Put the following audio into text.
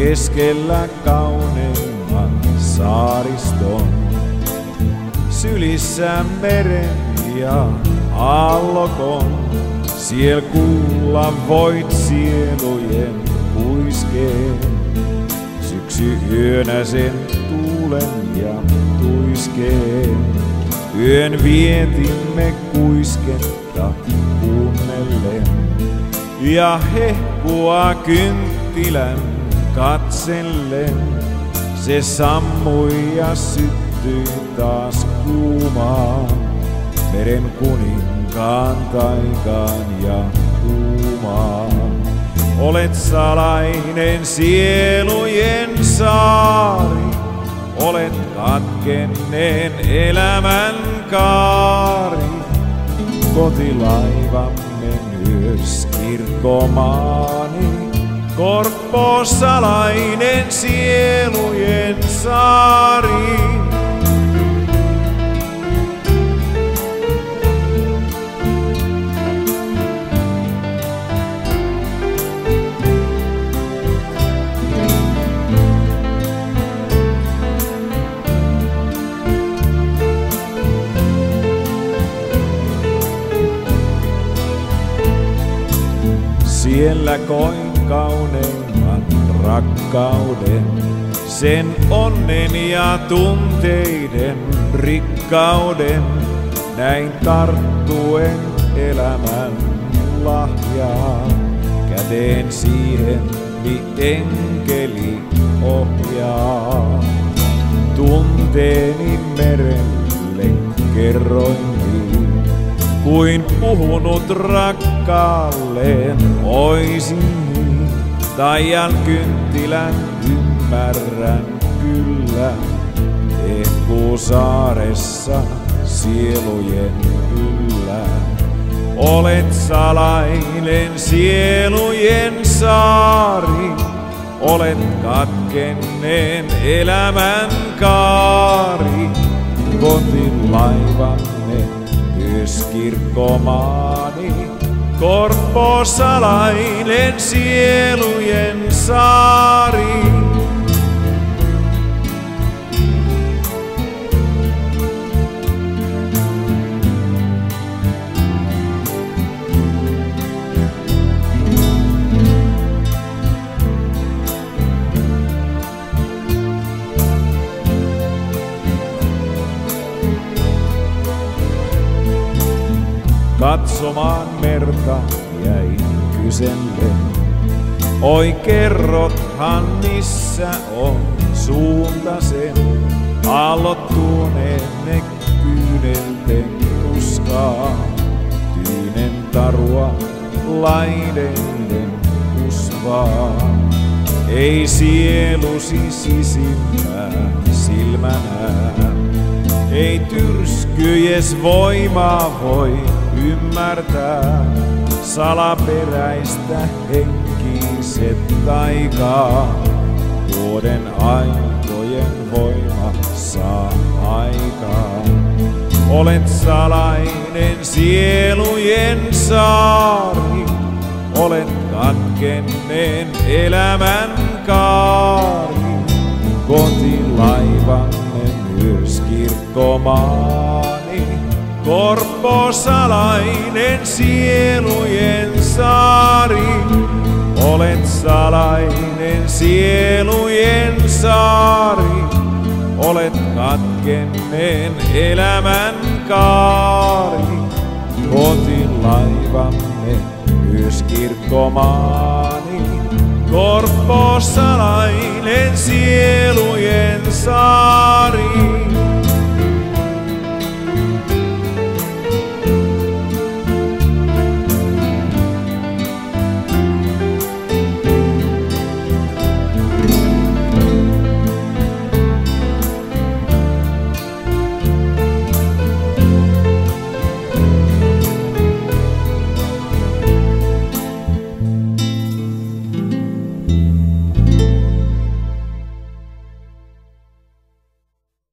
keskellä kauneimman saariston. Sylissä meren ja aallokon, siel kuulla voit sielujen huiskeen. Syksy yönä sen tuulen ja tuiskeen, yön vietimme kuisketta kuunnellen. Ja hehkua kynttilän katsellen, se sammui ja syttyi taas kuumaan. Meren kuninkaan taikaan ja kuumaan. Olet salainen sielujen saari, olet katkenneen elämän kaari. Kotilaivamme myös kirkkomaani, Korppo salainen sielujen saari. Siellä koin kauneimman rakkauden, sen onnen ja tunteiden rikkauden. Näin tarttuen elämän lahjaa, käteen siihen enkeli ohjaa. Tunteeni merelle kerroin niin, kuin puhunut rakkaalleen oisin niin. Taian kynttilän ymmärrän kyllä, Hehkusaaressa sielujen yllä. Olet salainen sielujen saari, olet katkenneen elämän kaari. Kotilaivamme myös kirkkomaani, Korppo salainen sielujen saari. Katsomaan merta jäin kysellen, oi kerrothan missä on suunta sen. Aallot tuoneen ne kyynelten tuskaa, tyynen tarua laineiden usvaa. Ei sielusi sisimpää silmänää, ei tyrskyjes voimaa voi ymmärtää. Salaperäistä henkiset taikaa, vuoden aikojen voima saa aikaa. Olet salainen sielujen saari, olet katkenneen elämän kaari. Kotilaivamme myös kirkkomaani, Korppo salainen sielujen saari. Olet salainen sielujen saari, olet katkenneen elämän kaari. Kotilaivamme myös kirkkomaani, Korppo salainen sielujen saari.